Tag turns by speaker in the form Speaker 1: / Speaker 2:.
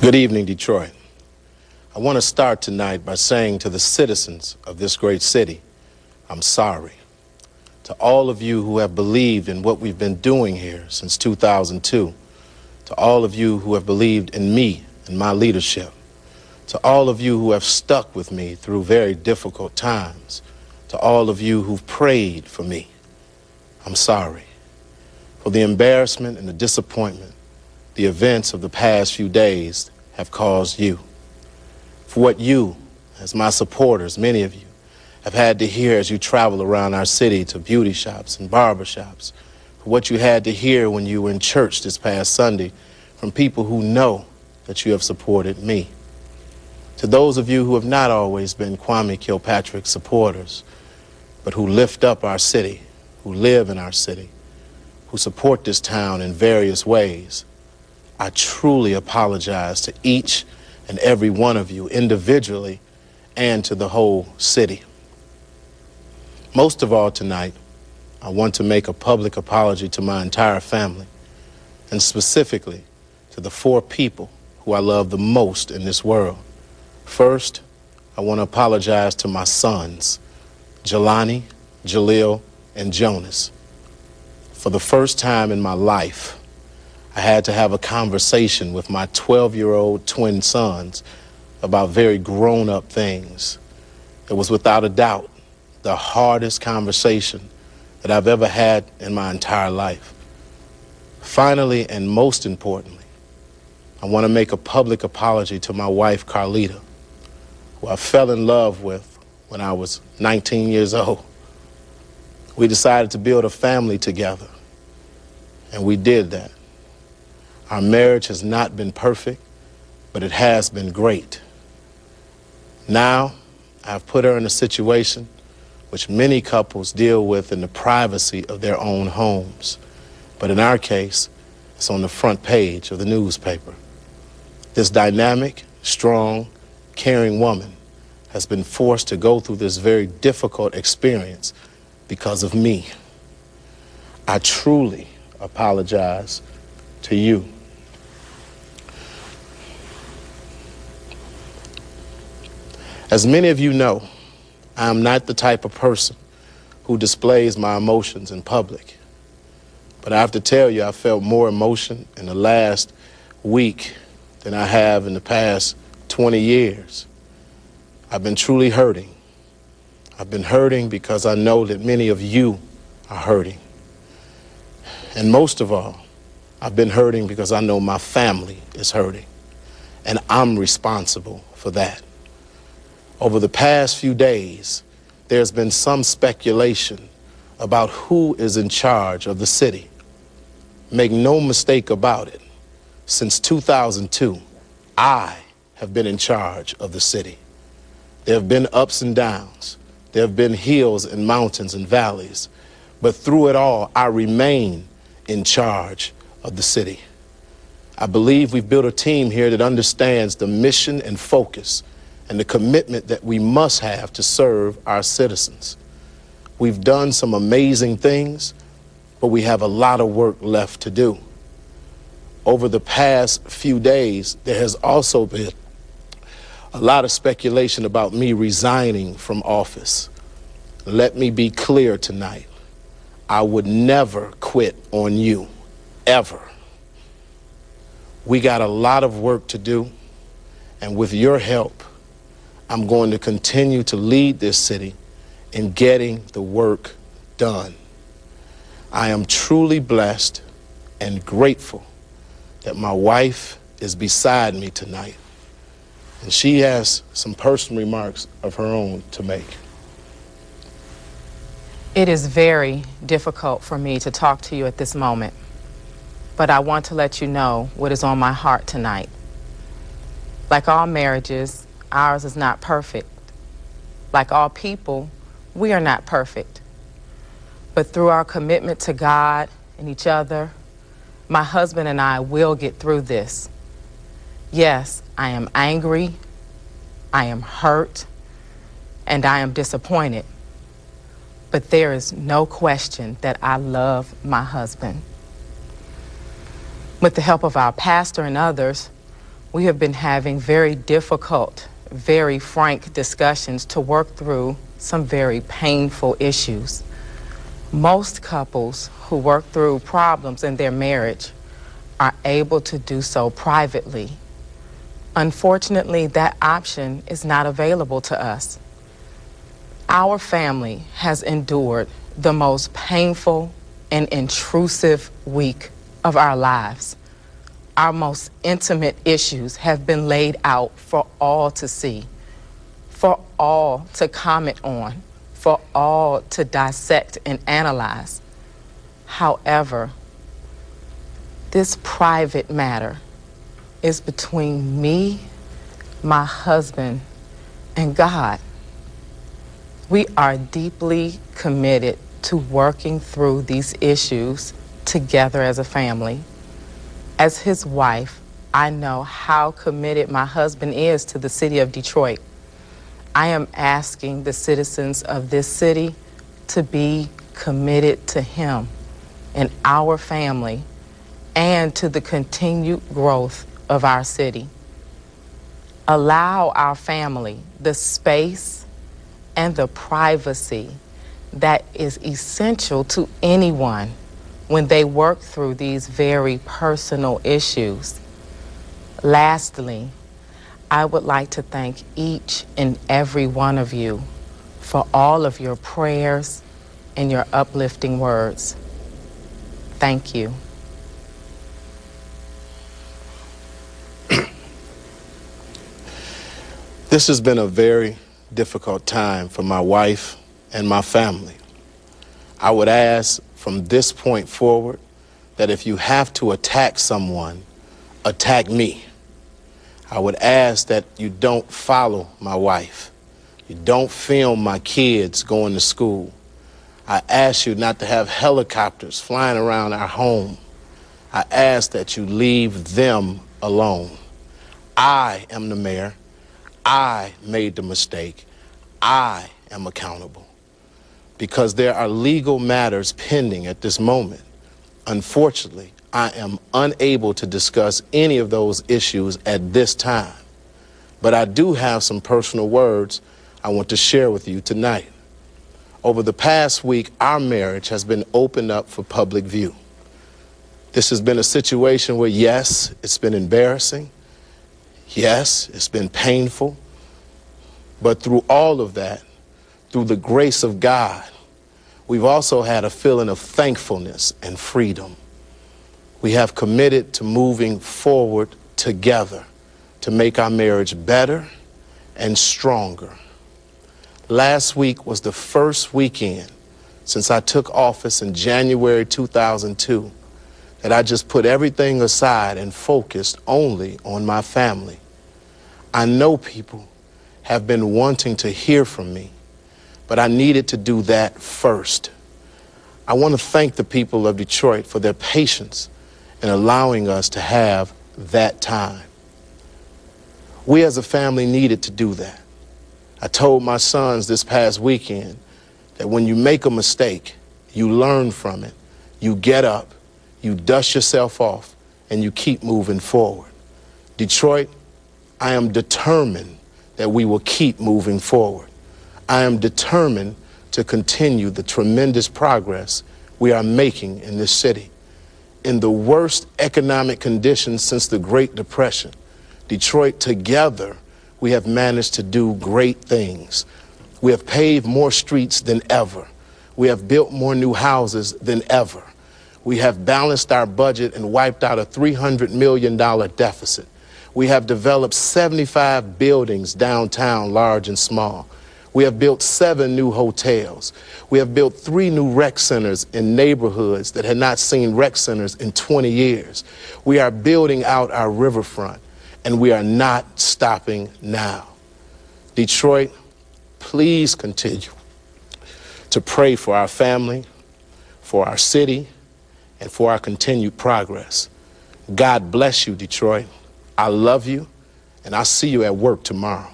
Speaker 1: Good evening, Detroit. I want to start tonight by saying to the citizens of this great city, I'm sorry. To all of you who have believed in what we've been doing here since 2002, to all of you who have believed in me and my leadership, to all of you who have stuck with me through very difficult times, to all of you who've prayed for me, I'm sorry for the embarrassment and the disappointment the events of the past few days have caused you, for what you, as my supporters, many of you, have had to hear as you travel around our city to beauty shops and barber shops, for what you had to hear when you were in church this past Sunday from people who know that you have supported me. To those of you who have not always been Kwame Kilpatrick supporters, but who lift up our city, who live in our city, who support this town in various ways, I truly apologize to each and every one of you individually and to the whole city. Most of all tonight, I want to make a public apology to my entire family, and specifically to the 4 people who I love the most in this world. First, I want to apologize to my sons, Jelani, Jaleel, and Jonas. For the first time in my life, I had to have a conversation with my 12-year-old twin sons about very grown-up things. It was without a doubt the hardest conversation that I've ever had in my entire life. Finally, and most importantly, I want to make a public apology to my wife, Carlita, who I fell in love with when I was 19 years old. We decided to build a family together, and we did that. Our marriage has not been perfect, but it has been great. Now, I've put her in a situation which many couples deal with in the privacy of their own homes. But in our case, it's on the front page of the newspaper. This dynamic, strong, caring woman has been forced to go through this very difficult experience because of me. I truly apologize to you. As many of you know, I am not the type of person who displays my emotions in public. But I have to tell you, I felt more emotion in the last week than I have in the past 20 years. I've been truly hurting. I've been hurting because I know that many of you are hurting. And most of all, I've been hurting because I know my family is hurting. And I'm responsible for that. Over the past few days, there's been some speculation about who is in charge of the city. Make no mistake about it, since 2002, I have been in charge of the city. There have been ups and downs. There have been hills and mountains and valleys. But through it all, I remain in charge of the city. I believe we've built a team here that understands the mission and focus and the commitment that we must have to serve our citizens. We've done some amazing things, but we have a lot of work left to do. Over the past few days, there has also been a lot of speculation about me resigning from office. Let me be clear tonight. I would never quit on you, ever. We got a lot of work to do, and with your help, I'm going to continue to lead this city in getting the work done. I am truly blessed and grateful that my wife is beside me tonight, and she has some personal remarks of her own to make.
Speaker 2: It is very difficult for me to talk to you at this moment, but I want to let you know what is on my heart tonight. Like all marriages, ours is not perfect. Like all people, we are not perfect. But through our commitment to God and each other, my husband and I will get through this. Yes, I am angry, I am hurt, and I am disappointed. But there is no question that I love my husband. With the help of our pastor and others, We have been having very difficult, very frank discussions to work through some very painful issues. Most couples who work through problems in their marriage are able to do so privately. Unfortunately, that option is not available to us. Our family has endured the most painful and intrusive week of our lives. Our most intimate issues have been laid out for all to see, for all to comment on, for all to dissect and analyze. However, this private matter is between me, my husband, and God. We are deeply committed to working through these issues together as a family. As his wife, I know how committed my husband is to the city of Detroit. I am asking the citizens of this city to be committed to him and our family and to the continued growth of our city. Allow our family the space and the privacy that is essential to anyone when they work through these very personal issues. Lastly, I would like to thank each and every one of you for all of your prayers and your uplifting words. Thank you.
Speaker 1: This has been a very difficult time for my wife and my family. I would ask from this point forward that if you have to attack someone, attack me. I would ask that you don't follow my wife. You don't film my kids going to school. I ask you not to have helicopters flying around our home. I ask that you leave them alone. I am the mayor. I made the mistake. I am accountable because there are legal matters pending at this moment. Unfortunately, I am unable to discuss any of those issues at this time, but I do have some personal words I want to share with you tonight. Over the past week, our marriage has been opened up for public view. This has been a situation where, yes, it's been embarrassing. Yes, it's been painful. But through all of that, through the grace of God, we've also had a feeling of thankfulness and freedom. We have committed to moving forward together to make our marriage better and stronger. Last week was the first weekend since I took office in January 2002 that I just put everything aside and focused only on my family. I know people have been wanting to hear from me, but I needed to do that first. I want to thank the people of Detroit for their patience in allowing us to have that time. We as a family needed to do that. I told my sons this past weekend that when you make a mistake, you learn from it, you get up, you dust yourself off, and you keep moving forward. Detroit, I am determined that we will keep moving forward. I am determined to continue the tremendous progress we are making in this city. In the worst economic conditions since the Great Depression, Detroit, together, we have managed to do great things. We have paved more streets than ever. We have built more new houses than ever. We have balanced our budget and wiped out a $300 million deficit. We have developed 75 buildings downtown, large and small. We have built 7 new hotels. We have built 3 new rec centers in neighborhoods that had not seen rec centers in 20 years. We are building out our riverfront, and we are not stopping now. Detroit, please continue to pray for our family, for our city, and for our continued progress. God bless you, Detroit. I love you, and I'll see you at work tomorrow.